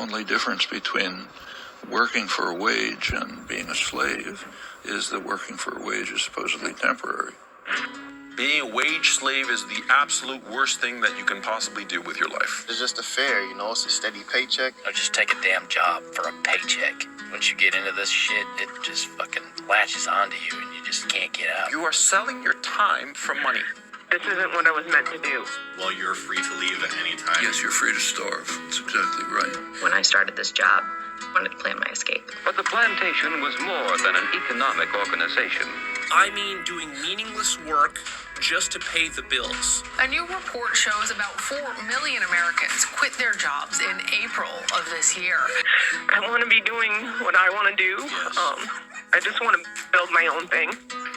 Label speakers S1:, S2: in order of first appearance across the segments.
S1: only difference between working for a wage and being a slave is that working for a wage is supposedly temporary.
S2: Being a wage slave is the absolute worst thing that you can possibly do with your life.
S3: It's just a fair, it's a steady paycheck.
S4: Or just take a damn job for a paycheck. Once you get into this shit, it just fucking latches onto you and you just can't get out.
S2: You are selling your time for money.
S5: This isn't what I was meant to do.
S6: Well, you're free to leave at any time.
S1: Yes, you're free to starve. That's exactly right.
S7: When I started this job, I wanted to plan my escape.
S8: But the plantation was more than an economic organization.
S9: I mean doing meaningless work just to pay the bills.
S10: A new report shows about 4 million Americans quit their jobs in April of this year.
S5: I want to be doing what I want to do. I just want to build my own thing.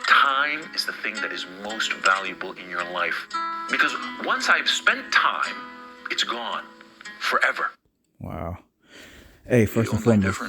S2: Time is the thing that is most valuable in your life. Because once I've spent time, it's gone forever.
S11: Wow. Hey, first and foremost,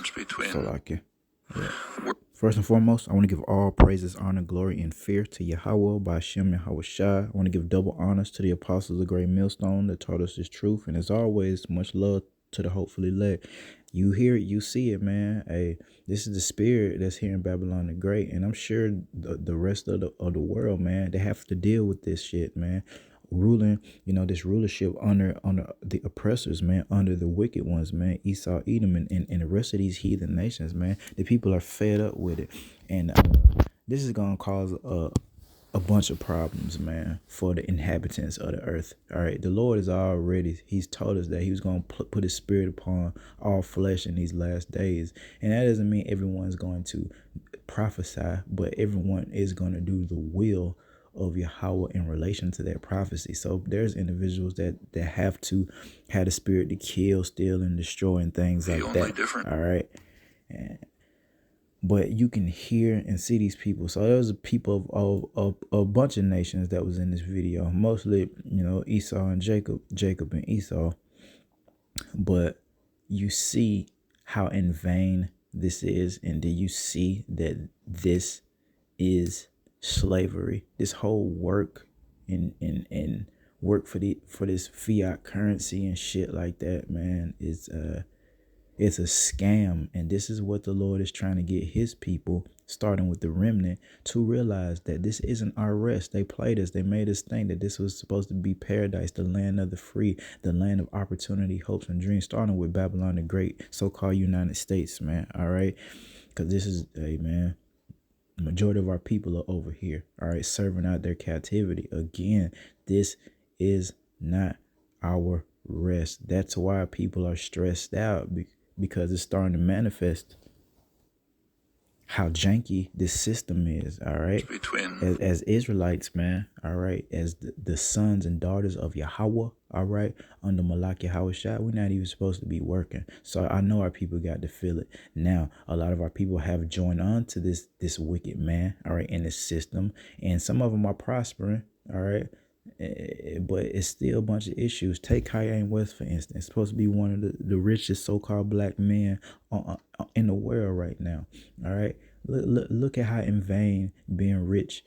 S11: First and foremost, I want to give all praises, honor, glory, and fear to Yahweh, Ba'ashem, Yahweh Shai. I want to give double honors to the apostles of Great Millstone that taught us this truth. And as always, much love to the hopefully elect. You hear it, you see it, man. Hey, this is the spirit that's here in Babylon the Great. And I'm sure the rest of the world, man, they have to deal with this shit, man. Ruling, this rulership under the oppressors, man, under the wicked ones, man, Esau, Edom, and the rest of these heathen nations, man. The people are fed up with it. And this is going to cause a bunch of problems, man, for the inhabitants of the earth. All right. The Lord he's told us that he was going to put his spirit upon all flesh in these last days. And that doesn't mean everyone's going to prophesy, but everyone is going to do the will of Yahweh in relation to that prophecy. So there's individuals that have to have the spirit to kill, steal, and destroy and things like that. All right. But you can hear and see these people. So there was a people of a bunch of nations that was in this video, mostly, Esau and Jacob and Esau. But you see how in vain this is. And do you see that this is slavery? This whole work and work for this fiat currency and shit like that, man, is it's a scam. And this is what the Lord is trying to get his people, starting with the remnant, to realize that this isn't our rest. They played us. They made us think that this was supposed to be paradise, the land of the free, the land of opportunity, hopes, and dreams, starting with Babylon the Great, so-called United States, man. All right. Because this is, man, majority of our people are over here, all right, serving out their captivity. Again, this is not our rest. That's why people are stressed out, because it's starting to manifest how janky this system is, all right? As Israelites, man, all right, as the sons and daughters of Yahweh, all right, under Malak Yahweh Shai, we're not even supposed to be working. So I know our people got to feel it. Now, a lot of our people have joined on to this wicked man, all right, in this system, and some of them are prospering, all right, but it's still a bunch of issues. Take Kanye West, for instance. Supposed to be one of the richest so-called black men in the world right now. All right, look at how in vain being rich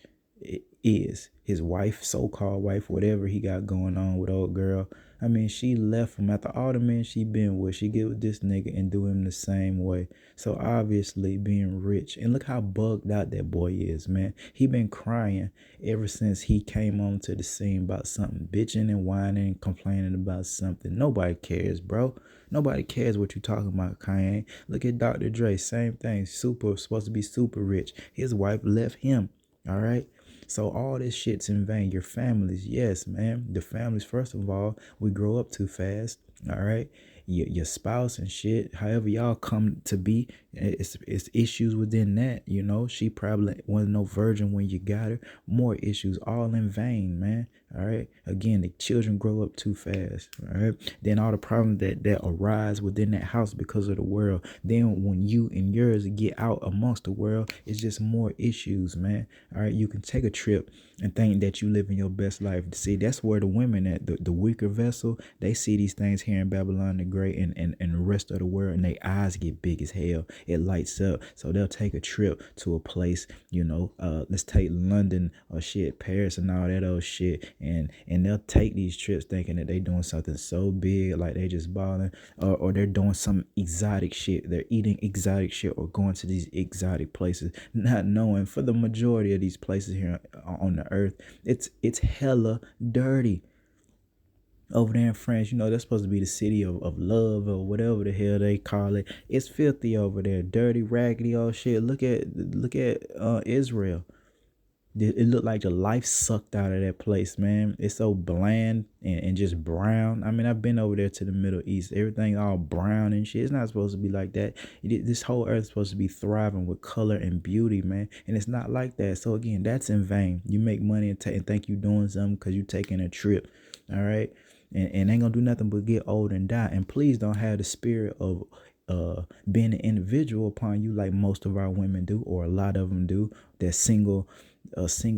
S11: is. His wife, so-called wife, whatever he got going on with old girl, I mean, she left him after all the men she been with. She get with this nigga and do him the same way. So obviously being rich. And look how bugged out that boy is, man. He been crying ever since he came onto the scene about something. Bitching and whining and complaining about something. Nobody cares, bro. Nobody cares what you talking about, Kanye. Look at Dr. Dre. Same thing. Supposed to be super rich. His wife left him. All right. So all this shit's in vain. Your families, yes, man. The families, first of all, we grow up too fast. All right. Your spouse and shit, however y'all come to be, it's issues within that, She probably wasn't no virgin when you got her. More issues, all in vain, man. All right. Again, the children grow up too fast. All right. Then all the problems that arise within that house because of the world. Then when you and yours get out amongst the world, it's just more issues, man. All right. You can take a trip and think that you living your best life. See, that's where the women at the weaker vessel, they see these things here in Babylon the Great and the rest of the world, and their eyes get big as hell. It lights up. So they'll take a trip to a place, let's take London or Paris and all that old shit, and they'll take these trips thinking that they doing something so big, like they just balling, or they're doing some exotic shit. They're eating exotic shit or going to these exotic places, not knowing for the majority of these places here on the earth, it's hella dirty. Over there in France, that's supposed to be the city of love or whatever the hell they call it. It's filthy over there, dirty, raggedy old shit. Look at Israel. It looked like the life sucked out of that place, man. It's so bland and just brown. I mean, I've been over there to the Middle East. Everything all brown and shit. It's not supposed to be like that. This whole earth is supposed to be thriving with color and beauty, man. And it's not like that. So again, that's in vain. You make money and think you're doing something because you're taking a trip. All right. And ain't gonna do nothing but get old and die. And please don't have the spirit of being an individual upon you like most of our women do, or a lot of them do. That single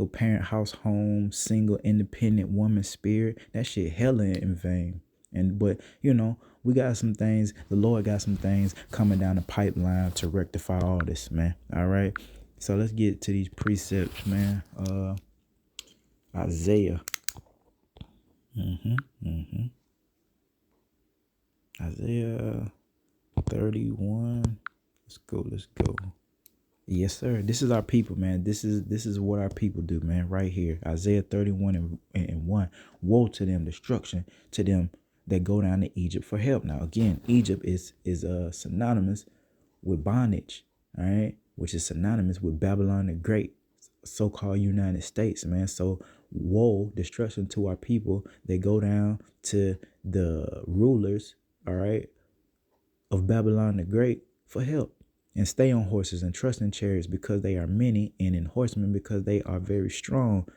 S11: parent house home, single independent woman spirit. That shit hella in vain. But we got some things. The Lord got some things coming down the pipeline to rectify all this, man. All right. So let's get to these precepts, man. Isaiah. Isaiah 31. Let's go. Yes, sir. This is our people, man. This is what our people do, man. Right here. Isaiah 31 and 1. Woe to them, destruction to them that go down to Egypt for help. Now, again, Egypt is synonymous with bondage, all right? Which is synonymous with Babylon the Great, so-called United States, man. So woe, destruction to our people. They go down to the rulers, all right, of Babylon the Great for help, and stay on horses and trust in chariots because they are many, and in horsemen because they are very strong.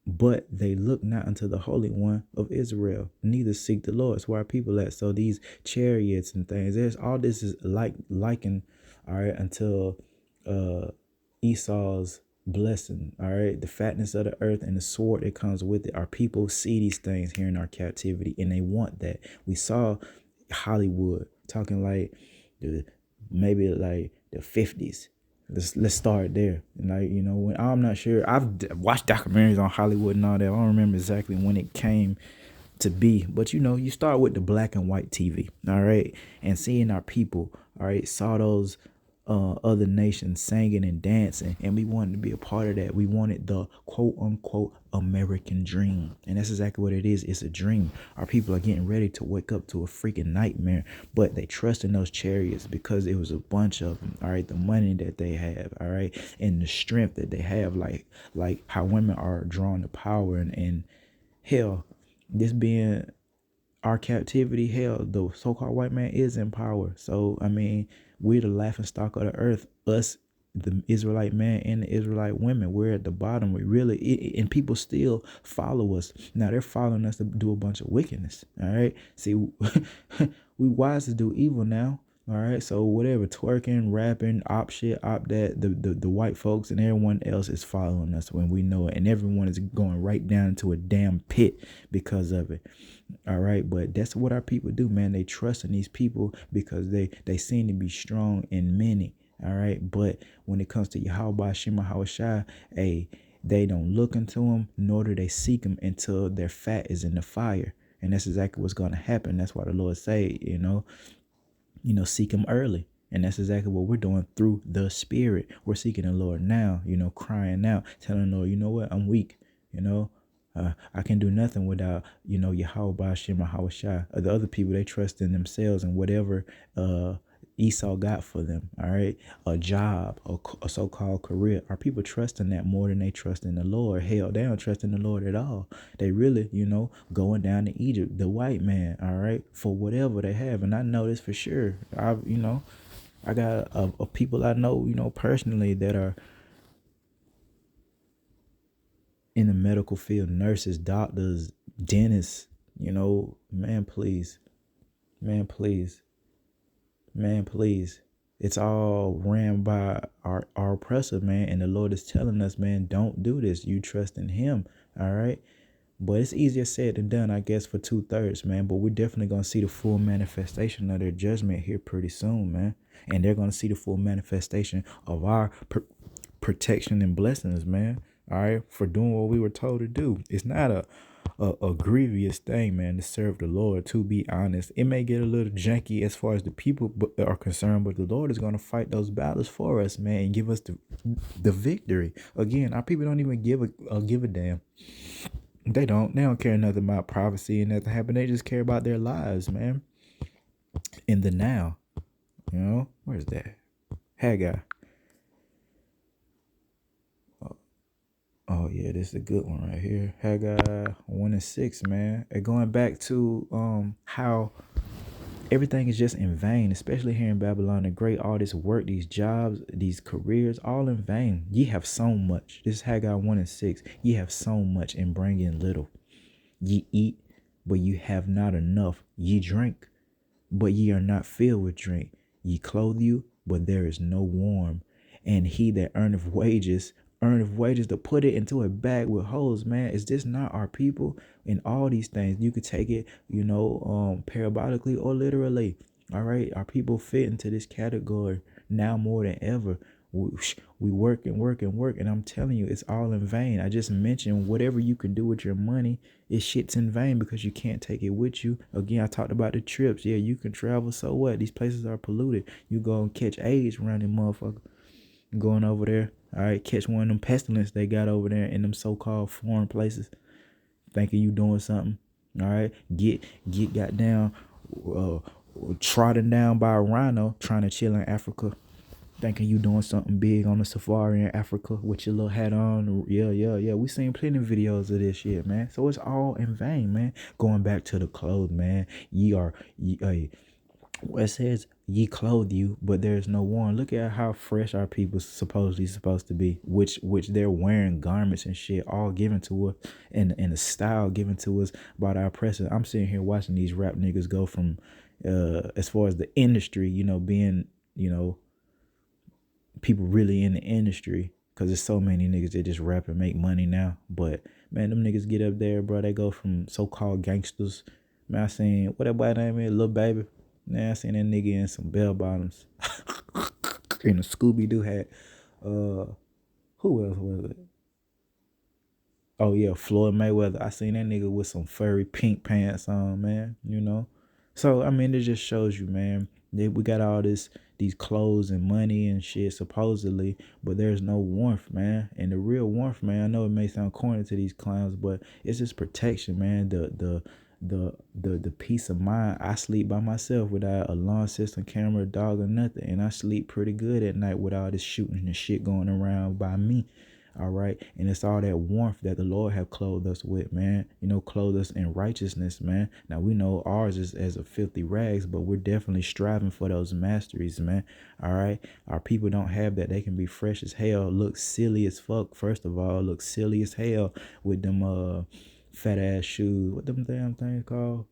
S11: But they look not unto the Holy One of Israel, neither seek the Lord. It's where our people at. So these chariots and things, there's all this is likened, all right, until Esau's blessing, all right, the fatness of the earth and the sword that comes with it. Our people see these things here in our captivity, and they want that. We saw Hollywood talking like maybe like the 50s. Let's start there. And when I'm not sure, I've watched documentaries on Hollywood and all that. I don't remember exactly when it came to be, but you start with the black and white TV, all right, and seeing our people, all right, saw those other nations singing and dancing, and we wanted to be a part of that. We wanted the quote unquote American dream, and that's exactly what it is. It's a dream. Our people are getting ready to wake up to a freaking nightmare, but they trust in those chariots because it was a bunch of them, all right, the money that they have, all right, and the strength that they have, like how women are drawn to power, and hell, this being our captivity, hell, the so-called white man is in power. So I mean, we're the laughing stock of the earth. Us, the Israelite man and the Israelite women, we're at the bottom. We really, and people still follow us. Now they're following us to do a bunch of wickedness. All right. See, we wise to do evil now. All right. So whatever, twerking, rapping, op that, the white folks and everyone else is following us when we know it. And everyone is going right down into a damn pit because of it. All right. But that's what our people do, man. They trust in these people because they seem to be strong in many. All right. But when it comes to Yahweh Shema Hawashai, they don't look into him, nor do they seek him until their fat is in the fire. And that's exactly what's going to happen. That's why the Lord say, seek him early. And that's exactly what we're doing through the Spirit. We're seeking the Lord now, crying out, telling the Lord, you know what, I'm weak, I can do nothing without, Yahweh Shema Hawashai. The other people, they trust in themselves and whatever Esau got for them, all right, a job, a so-called career. Our people trust in that more than they trust in the Lord. Hell, they don't trust in the Lord at all. They really, going down to Egypt, the white man, all right, for whatever they have. And I know this for sure. I got people I know, personally that are in the medical field, nurses, doctors, dentists, man, please. It's all ran by our oppressor, man. And the Lord is telling us, man, don't do this. You trust in him. All right. But it's easier said than done, I guess, for 2/3, man. But we're definitely gonna see the full manifestation of their judgment here pretty soon, man. And they're gonna see the full manifestation of our protection and blessings, man. All right, for doing what we were told to do. It's not a grievous thing, man, to serve the Lord. To be honest, it may get a little janky as far as the people are concerned, but the Lord is gonna fight those battles for us, man, and give us the victory. Again, our people don't even give a damn. They don't care nothing about privacy and nothing happen. They just care about their lives, man. In the now. You know? Where's that? Haggai. Oh yeah, this is a good one right here. Haggai 1:6, man. And going back to how everything is just in vain, especially here in Babylon the Great. All this work, these jobs, these careers, all in vain. Ye have sown much. This is Haggai 1:6. Ye have sown much and bring in little. Ye eat, but you have not enough. Ye drink, but ye are not filled with drink. Ye clothe you, but there is no warm. And he that earneth wages to put it into a bag with holes, man. Is this not our people? In all these things, you could take it, parabolically or literally. All right, our people fit into this category now more than ever. We work and work and work, and I'm telling you, it's all in vain. I just mentioned whatever you can do with your money, it shit's in vain because you can't take it with you. Again, I talked about the trips. Yeah, you can travel, so what? These places are polluted. You go and catch AIDS around them motherfucker. Going over there, all right, catch one of them pestilence they got over there in them so-called foreign places, thinking you doing something. All right, get goddamn trodden down by a rhino trying to chill in Africa, thinking you doing something big on the safari in Africa with your little hat on. Yeah. We seen plenty of videos of this shit, man. So it's all in vain, man. Going back to the clothes, man. It says ye clothe you, but there's no warm. Look at how fresh our people supposedly supposed to be, which they're wearing garments and shit all given to us in a style given to us by our oppressors. I'm sitting here watching these rap niggas go from as far as the industry, being, people really in the industry, because there's so many niggas that just rap and make money now. But man, them niggas get up there, bro. They go from so-called gangsters. Man, I seen what that boy name is, Lil Baby. Man, I seen that nigga in some bell bottoms in a Scooby-Doo hat. Who else was it? Oh yeah, Floyd Mayweather. I seen that nigga with some furry pink pants on, man. So I mean, it just shows you, man. We got all these clothes and money and shit supposedly, but there's no warmth, man. And the real warmth, man, I know it may sound corny to these clowns, but it's just protection, man. The peace of mind. I sleep by myself without a alarm system, camera, dog, or nothing, and I sleep pretty good at night with all this shooting and shit going around by me. All right, and it's all that warmth that the Lord have clothed us with, man. Clothed us in righteousness, man. Now we know ours is as a filthy rags, but we're definitely striving for those masteries, man. All right, our people don't have that. They can be fresh as hell, look silly as fuck. First of all, look silly as hell with them fat ass shoes. What them damn things called?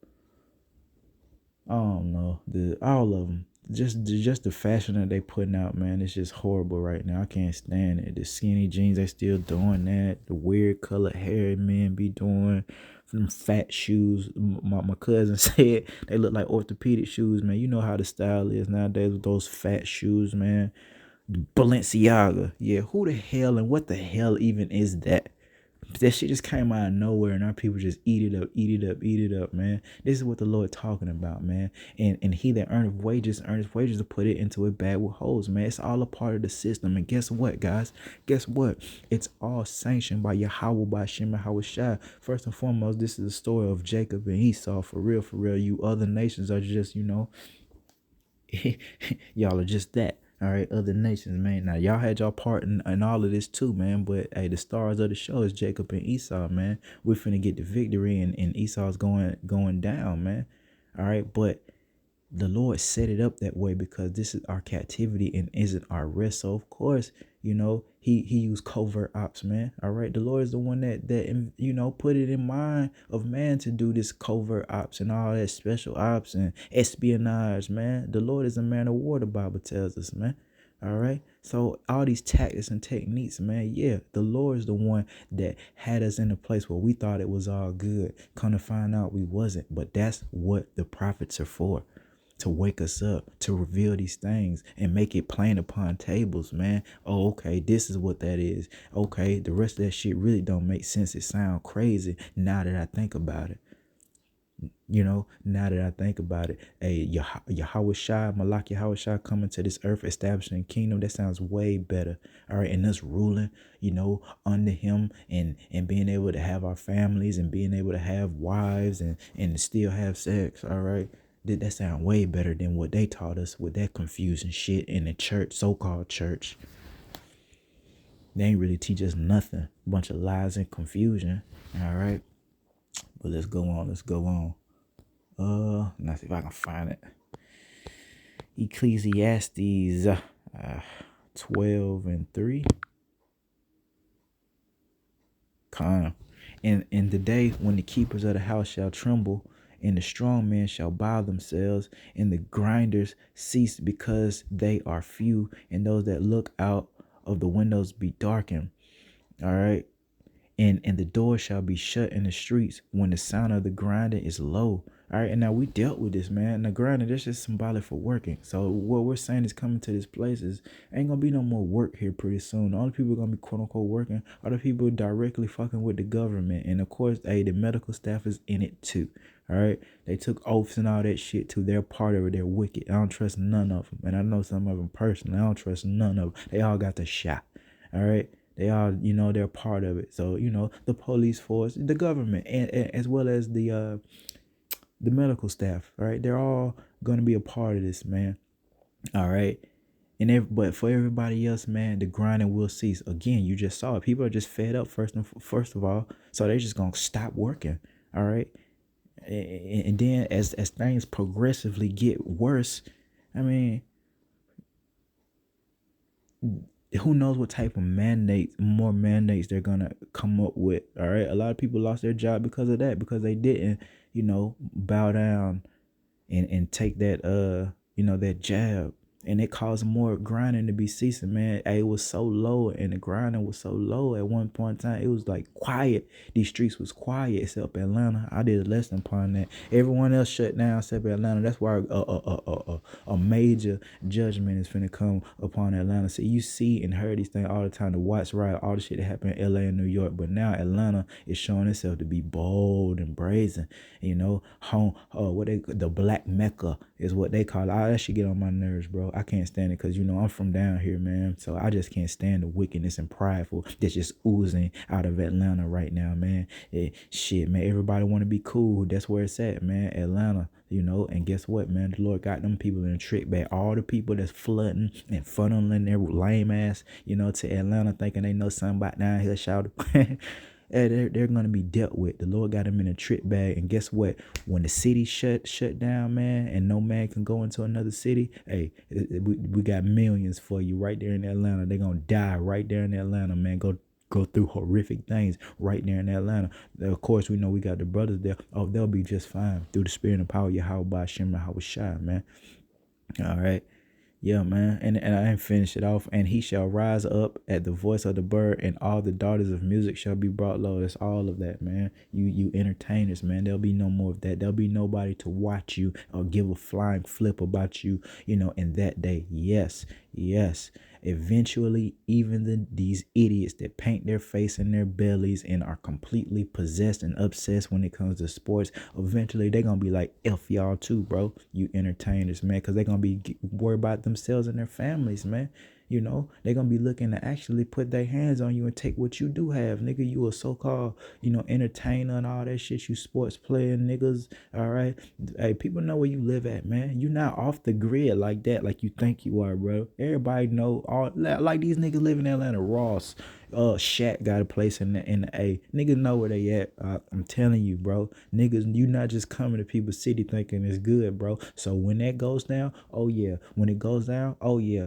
S11: I don't know. All of them. Just the fashion that they putting out, man, it's just horrible right now. I can't stand it. The skinny jeans, they still doing that. The weird colored hair men be doing. Them fat shoes. My cousin said they look like orthopedic shoes, man. You know how the style is nowadays with those fat shoes, man. Balenciaga. Yeah, who the hell and what the hell even is that? That shit just came out of nowhere, and our people just eat it up, man. This is what the Lord talking about, man. And he that earneth wages to put it into a bag with holes, man. It's all a part of the system. And guess what, guys? Guess what? It's all sanctioned by Yahweh, by Shem Shai. First and foremost, this is the story of Jacob and Esau. For real. You other nations are just, y'all are just that. All right, other nations, man. Now, y'all had y'all part in all of this too, man. But, hey, the stars of the show is Jacob and Esau, man. We're finna get the victory, and Esau's going down, man. All right, but the Lord set it up that way because this is our captivity and isn't our rest. So, of course, he used covert ops, man. All right, the Lord is the one that put it in mind of man to do this covert ops and all that special ops and espionage, man. The Lord is a man of war, the Bible tells us, man. All right. So all these tactics and techniques, man, yeah, the Lord is the one that had us in a place where we thought it was all good. Come to find out we wasn't. But that's what the prophets are for. To wake us up, to reveal these things and make it plain upon tables, man. Oh, okay, this is what that is. Okay, the rest of that shit really don't make sense. It sounds crazy now that I think about it. You know, now that I think about it, hey, Yahweh Shai, Malak Yahweh Shai coming to this earth, establishing a kingdom, that sounds way better. All right, and us ruling, you know, under him and being able to have our families and being able to have wives and still have sex. All right, that sound way better than what they taught us with that confusing shit in the church, so-called church. They ain't really teach us nothing. Bunch of lies and confusion. All right. But let's go on. Let's see if I can find it. Ecclesiastes 12:3. Come. In the day when the keepers of the house shall tremble, and the strong men shall bow themselves, and the grinders cease because they are few, and those that look out of the windows be darkened. All right. And the door shall be shut in the streets when the sound of the grinding is low. All right, and now we dealt with this, man. And the grinding, that's just symbolic for working. So what we're saying is coming to this place is ain't gonna be no more work here pretty soon. The only people gonna be quote unquote working are the people directly fucking with the government. And of course, hey, the medical staff is in it too. All right, they took oaths and all that shit too. They're part of it. They're wicked. I don't trust none of them, and I know some of them personally. I don't trust none of them. They all got the shot. All right. They are, you know, they're part of it. So, you know, the police force, the government, and as well as the medical staff, right? They're all going to be a part of this, man. All right. But for everybody else, man, the grinding will cease. Again, you just saw it. People are just fed up first of all. So they're just going to stop working. All right. And then as things progressively get worse, I mean, who knows what type of more mandates they're gonna come up with. All right, a lot of people lost their job because of that, because they didn't, you know, bow down and take that that jab, and it caused more grinding to be ceasing, man. It was so low, and the grinding was so low at one point in time. It was like quiet. These streets was quiet except Atlanta. I did a lesson upon that. Everyone else shut down except Atlanta. That's why a major judgment is finna come upon Atlanta. So you see and heard these things all the time. The Watts riot, all the shit that happened in LA and New York, but now Atlanta is showing itself to be bold and brazen. You know, the Black Mecca is what they call it. That shit get on my nerves, bro. I can't stand it because, you know, I'm from down here, man. So I just can't stand the wickedness and prideful that's just oozing out of Atlanta right now, man. Shit, man. Everybody want to be cool. That's where it's at, man. Atlanta, you know. And guess what, man? The Lord got them people in a trick bag. All the people that's flooding and funneling their lame ass, you know, to Atlanta thinking they know something about down here, shout. They're going to be dealt with. The Lord got them in a trick bag. And guess what? When the city shut down, man, and no man can go into another city, hey, we got millions for you right there in Atlanta. They're going to die right there in Atlanta, man. Go through horrific things right there in Atlanta. Of course, we know we got the brothers there. Oh, they'll be just fine through the spirit and power of Yahweh by Shem Yahweh Shai, man. All right. Yeah, man. And I didn't finish it off. And he shall rise up at the voice of the bird, and all the daughters of music shall be brought low. That's all of that, man. You entertainers, man. There'll be no more of that. There'll be nobody to watch you or give a flying flip about you, you know, in that day. Yes. Eventually, even these idiots that paint their face in their bellies and are completely possessed and obsessed when it comes to sports, eventually they're going to be like, F y'all too, bro. You entertainers, man, because they're going to be worried about themselves and their families, man. You know, they're going to be looking to actually put their hands on you and take what you do have. Nigga, you a so-called, you know, entertainer and all that shit. You sports player niggas, all right? Hey, people know where you live at, man. You're not off the grid like that, like you think you are, bro. Everybody know, all like these niggas live in Atlanta. Ross, Shaq got a place in the A. Niggas know where they at. I'm telling you, bro. Niggas, you not just coming to people's city thinking it's good, bro. So when that goes down, oh yeah. When it goes down, oh yeah.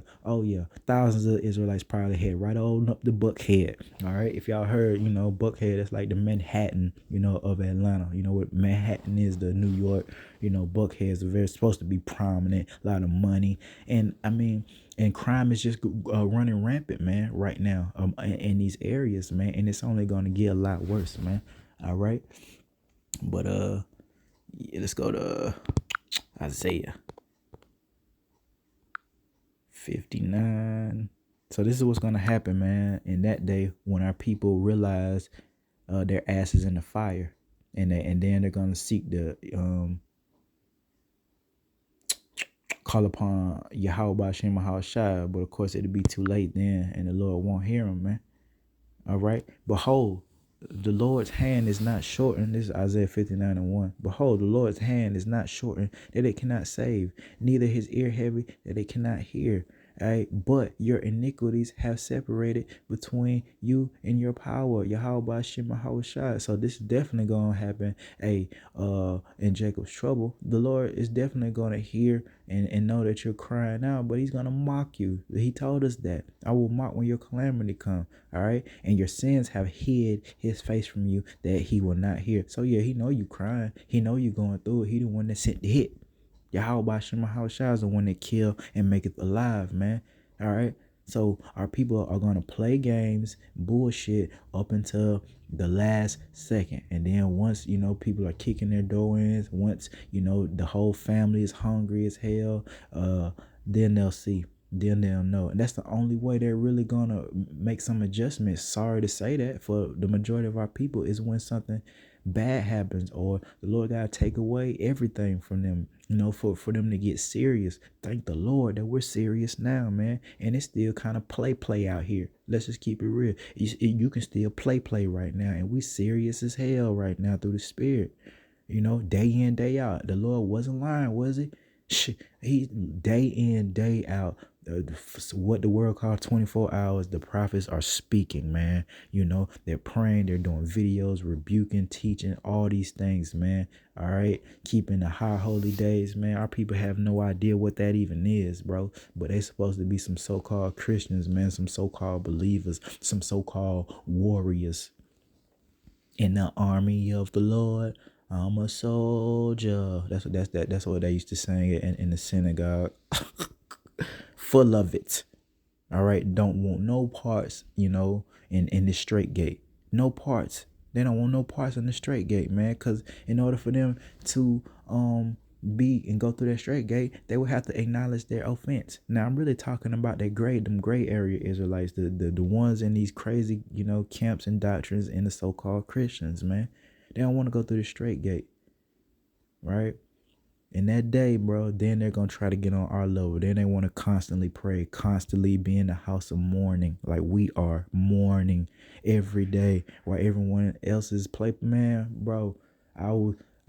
S11: Thousands of Israelites probably head right on up to Buckhead. All right. If y'all heard, you know, Buckhead is like the Manhattan, you know, of Atlanta. You know what Manhattan is, the New York, You know, buckheads are very supposed to be prominent, a lot of money, and I mean, and crime is just running rampant, man, right now, in these areas, man, and it's only going to get a lot worse, man. All right, but yeah, let's go to Isaiah 59. So this is what's going to happen, man, in that day when our people realize their asses in the fire, and then they're going to seek the call upon Yahweh Shem Shai, but of course it'll be too late then, and the Lord won't hear them, man. All right. Behold, the Lord's hand is not shortened. This is Isaiah 59:1. Behold, the Lord's hand is not shortened that it cannot save, neither his ear heavy that it cannot hear. All right, but your iniquities have separated between you and your power, Yahweh Shema Shai. So this is definitely gonna happen. In Jacob's trouble, the Lord is definitely gonna hear and know that you're crying out, but he's gonna mock you. He told us that I will mock when your calamity come. All right, and your sins have hid his face from you that he will not hear. So yeah, he know you crying. He know you going through it. He the one that sent the hit. Yahweh Shema Shai is the one that kill and make it alive, man. All right. So our people are gonna play games, bullshit up until the last second, and then once people are kicking their door in, once the whole family is hungry as hell, then they'll see. Then they'll know. And that's the only way they're really gonna make some adjustments. Sorry to say that for the majority of our people is when something bad happens or the Lord gotta take away everything from them, for them to get serious. Thank the Lord that we're serious now, man. And it's still kind of play out here. Let's just keep it real. You can still play right now, and we serious as hell right now through the Spirit. Day in, day out. The Lord wasn't lying, was he? He day in, day out. What the world called 24 hours, the prophets are speaking, man. They're praying, they're doing videos, rebuking, teaching, all these things, man. All right, keeping the high holy days, man. Our people have no idea what that even is, bro. But they supposed to be some so-called Christians, man, some so-called believers, some so-called warriors in the army of the Lord. I'm a soldier. That's what they used to sing in the synagogue. Full of it. All right. Don't want no parts, in the straight gate. No parts. They don't want no parts in the straight gate, man. Because in order for them to be and go through that straight gate, they would have to acknowledge their offense. Now I'm really talking about them gray area Israelites, the ones in these crazy, camps and doctrines and the so-called Christians, man. They don't want to go through the straight gate. Right? In that day, bro, then they're going to try to get on our level. Then they want to constantly pray, constantly be in the house of mourning, like we are mourning every day while everyone else is man, bro. I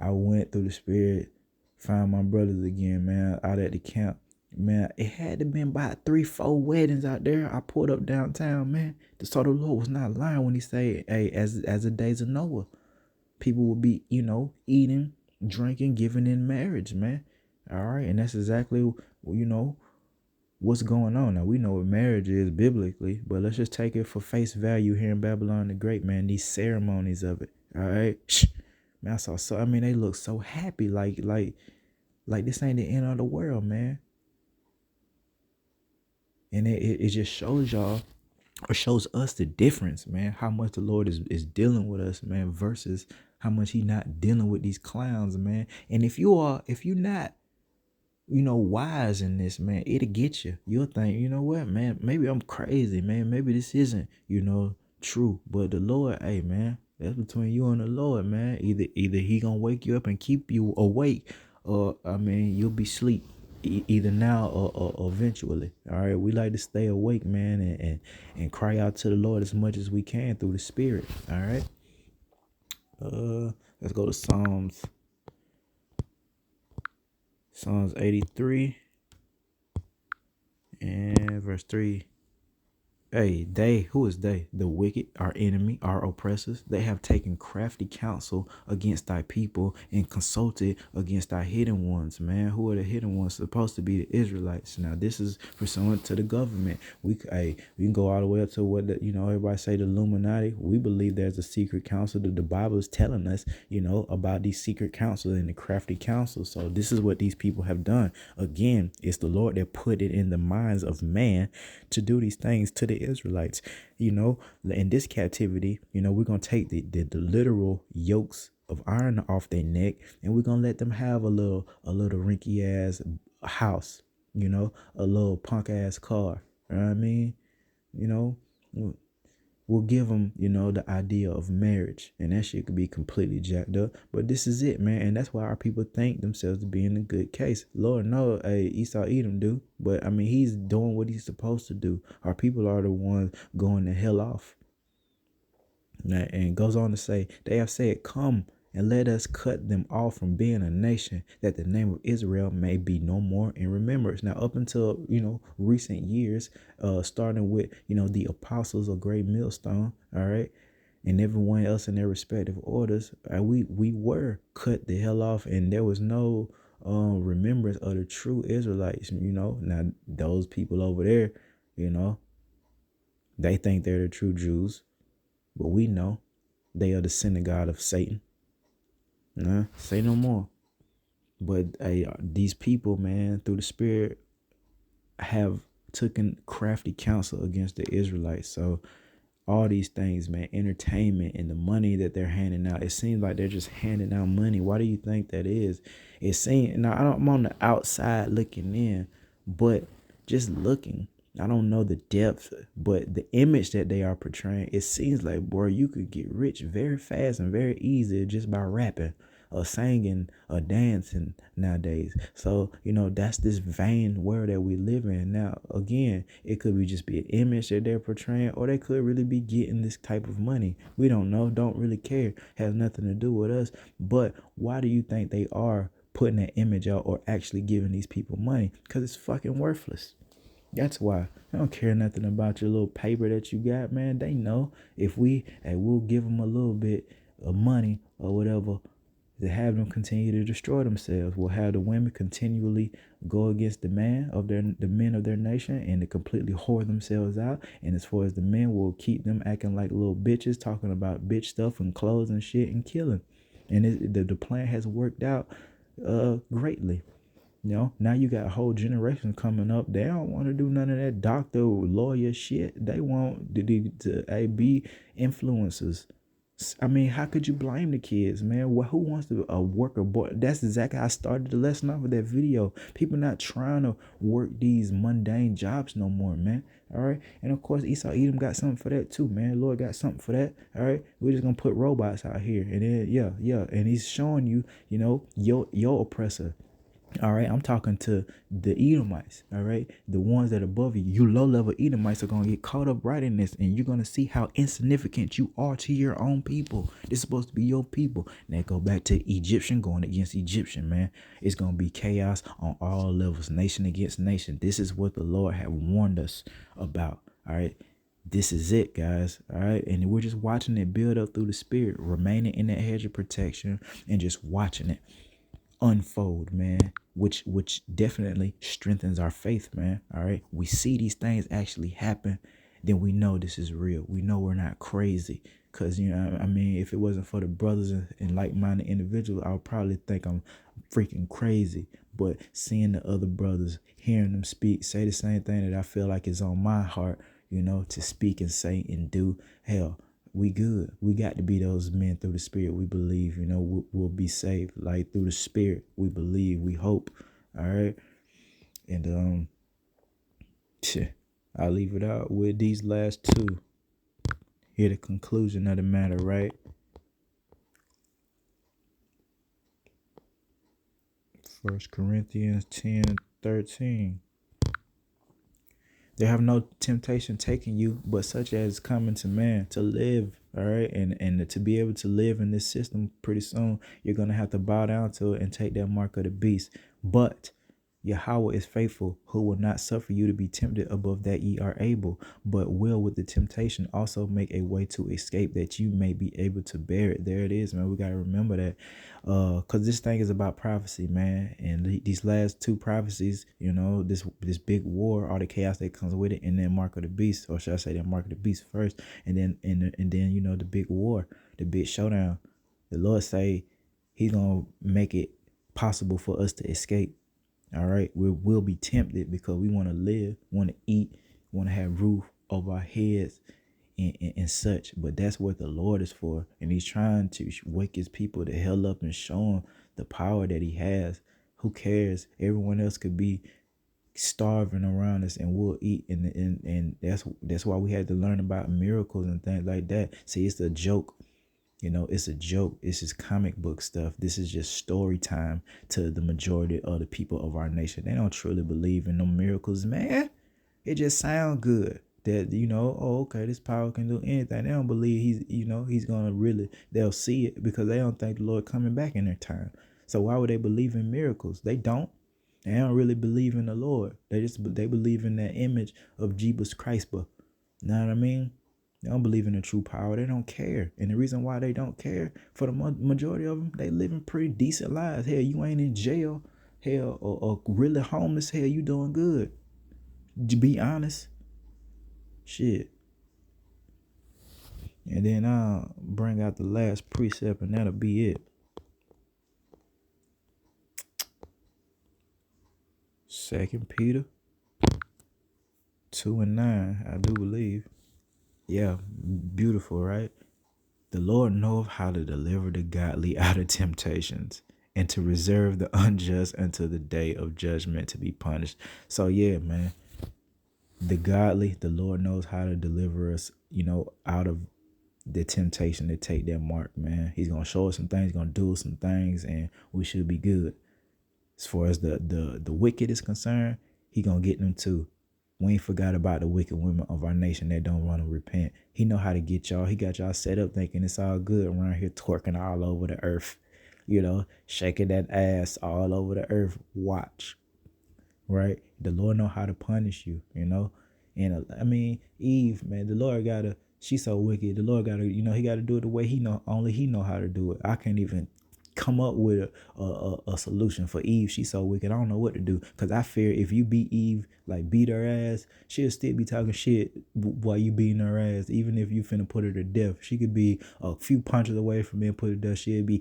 S11: went through the Spirit, found my brothers again, man, out at the camp. Man, it had to been about 3-4 weddings out there. I pulled up downtown, man. So the Lord was not lying when he said, hey, as the days of Noah, people will be, eating, drinking, giving in marriage, man. All right. And that's exactly, what's going on. Now, we know what marriage is biblically, but let's just take it for face value here in Babylon the Great, man. These ceremonies of it. All right. Man, they look so happy. Like this ain't the end of the world, man. And it just shows y'all, or shows us the difference, man, how much the Lord is dealing with us, man, versus how much he not dealing with these clowns, man. And if you're not, wise in this, man, it'll get you. You'll think, you know what, man, maybe I'm crazy, man. Maybe this isn't, true. But the Lord, hey, man, that's between you and the Lord, man. Either he gonna wake you up and keep you awake, or, you'll be asleep. Either now or eventually. All right, we like to stay awake, man, and cry out to the Lord as much as we can through the Spirit. All right. Let's go to Psalms 83 and verse 3. Hey, who is they? The wicked, our enemy, our oppressors. They have taken crafty counsel against thy people and consulted against thy hidden ones, man. Who are the hidden ones? Supposed to be the Israelites. Now, this is pursuant to the government. We can go all the way up to what everybody say the Illuminati. We believe there's a secret council that the Bible is telling us, about these secret councils and the crafty councils. So this is what these people have done. Again, it's the Lord that put it in the minds of man to do these things to the Israelites. In this captivity, we're gonna take the literal yokes of iron off their neck, and we're gonna let them have a little rinky ass house, a little punk ass car. You know what I mean? We'll give them, the idea of marriage, and that shit could be completely jacked up. But this is it, man, and that's why our people think themselves to be in a good case. Lord no, Esau Edom do, but I mean he's doing what he's supposed to do. Our people are the ones going the hell off. And it goes on to say, they have said, "Come and let us cut them off from being a nation, that the name of Israel may be no more in remembrance." Now, up until, recent years, starting with, the apostles of Great Millstone, all right, and everyone else in their respective orders, we were cut the hell off, and there was no remembrance of the true Israelites, Now, those people over there, they think they're the true Jews, but we know they are the synagogue of Satan. Nah, say no more. But these people, man, through the Spirit, have taken crafty counsel against the Israelites. So all these things, man, entertainment and the money that they're handing out, it seems like they're just handing out money. Why do you think that is? It seems, now I'm on the outside looking in, but just looking, I don't know the depth, but the image that they are portraying, it seems like, boy, you could get rich very fast and very easy just by rapping or singing or dancing nowadays. So, that's this vain world that we live in. Now, again, it could be just be an image that they're portraying, or they could really be getting this type of money. We don't know, don't really care, has nothing to do with us. But why do you think they are putting that image out or actually giving these people money? Because it's fucking worthless. That's why. I don't care nothing about your little paper that you got, man. They know if we'll give them a little bit of money or whatever to have them continue to destroy themselves. We'll have the women continually go against the men of their nation and to completely whore themselves out. And as far as the men, we'll keep them acting like little bitches, talking about bitch stuff and clothes and shit and killing. And the plan has worked out greatly. Now you got a whole generation coming up. They don't want to do none of that doctor, lawyer shit. They want to be influencers. I mean, how could you blame the kids, man? Who wants to work a boy? That's exactly how I started the lesson off of that video. People not trying to work these mundane jobs no more, man. All right. And of course, Esau Edom got something for that too, man. Lord got something for that. All right. We're just going to put robots out here. And then, yeah. And he's showing you, your oppressor. All right, I'm talking to the Edomites, all right? The ones that are above you. You low-level Edomites are going to get caught up right in this, and you're going to see how insignificant you are to your own people. This is supposed to be your people. Now go back to Egyptian going against Egyptian, man. It's going to be chaos on all levels, nation against nation. This is what the Lord have warned us about, all right? This is it, guys, all right? And we're just watching it build up through the Spirit, remaining in that hedge of protection and just watching it unfold, man, which definitely strengthens our faith, man. All right, we see these things actually happen, then we know this is real. We know we're not crazy, because I mean, if it wasn't for the brothers and like-minded individuals, I would probably think I'm freaking crazy. But seeing the other brothers, hearing them speak, say the same thing that I feel like is on my heart, to speak and say and do, hell, we good. We got to be those men through the Spirit. We believe, we'll be saved. Like through the Spirit, we believe, we hope. All right. And I'll leave it out with these last two. Here, the conclusion of the matter, right? 1 Corinthians 10:13. There have no temptation taken you, but such as coming to man to live, all right? And to be able to live in this system, pretty soon, you're going to have to bow down to it and take that mark of the beast. But Yahweh is faithful, who will not suffer you to be tempted above that ye are able, but will with the temptation also make a way to escape, that you may be able to bear it. There it is, man. We got to remember that, because this thing is about prophecy, man. And these last two prophecies, you know, this big war, all the chaos that comes with it, and then Mark of the Beast, or should I say that Mark of the Beast first, and then you know, the big war, the big showdown. The Lord say He's gonna make it possible for us to escape. All right, we'll be tempted because we want to live, want to eat, want to have roof over our heads and such. But that's what the Lord is for. And He's trying to wake His people the hell up and show them the power that He has. Who cares? Everyone else could be starving around us and we'll eat. And that's why we had to learn about miracles and things like that. See, it's a joke. You know, it's a joke. It's just comic book stuff. This is just story time to the majority of the people of our nation. They don't truly believe in no miracles, man. It just sounds good that, you know, oh, okay, this power can do anything. They don't believe he's going to really, they'll see it because they don't think the Lord coming back in their time. So why would they believe in miracles? They don't. They don't really believe in the Lord. They believe in that image of Jesus Christ. But you know what I mean? They don't believe in the true power. They don't care. And the reason why they don't care, for the majority of them, they living pretty decent lives. Hell, you ain't in jail. Hell, or really homeless. Hell, you doing good. To be honest. Shit. And then I'll bring out the last precept, and that'll be it. 2 Peter 2:9, I do believe. Yeah, beautiful, right? The Lord knoweth how to deliver the godly out of temptations, and to reserve the unjust until the day of judgment to be punished. So yeah, man, the godly, the Lord knows how to deliver us, you know, out of the temptation to take that mark, man. He's gonna show us some things, gonna do some things, and we should be good. As far as the wicked is concerned, He gonna get them too. We ain't forgot about the wicked women of our nation that don't want to repent. He know how to get y'all. He got y'all set up thinking it's all good around here, twerking all over the earth, you know, shaking that ass all over the earth. Watch, right? The Lord know how to punish you, you know. And I mean, Eve, man, the Lord gotta. She's so wicked. The Lord gotta, you know, He gotta do it the way He know. Only He know how to do it. I can't even come up with a solution for Eve. She's so wicked. I don't know what to do, because I fear if you beat Eve, like beat her ass, she'll still be talking shit while you beating her ass. Even if you finna put her to death, she could be a few punches away from being put to death. She'll be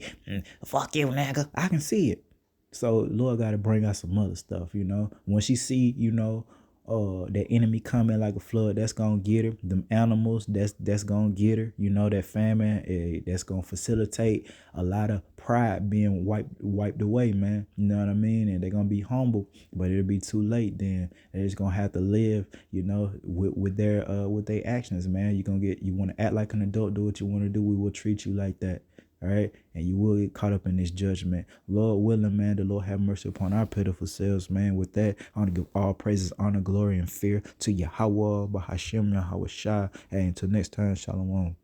S11: fuck you, nigga. I can see it. So Lord got to bring out some other stuff, you know. When she see, you know, that enemy coming like a flood, that's gonna get her. Them animals, that's gonna get her. You know, that famine, that's gonna facilitate a lot of pride being wiped away, man. You know what I mean? And they're gonna be humble, but it'll be too late. Then they're just gonna have to live, you know, with their actions, man. You want to act like an adult, do what you want to do. We will treat you like that. All right, and you will get caught up in this judgment. Lord willing, man, the Lord have mercy upon our pitiful selves, man. With that, I want to give all praises, honor, glory, and fear to Yahweh, Bahashem, Yahweh Shai. And until next time, Shalom.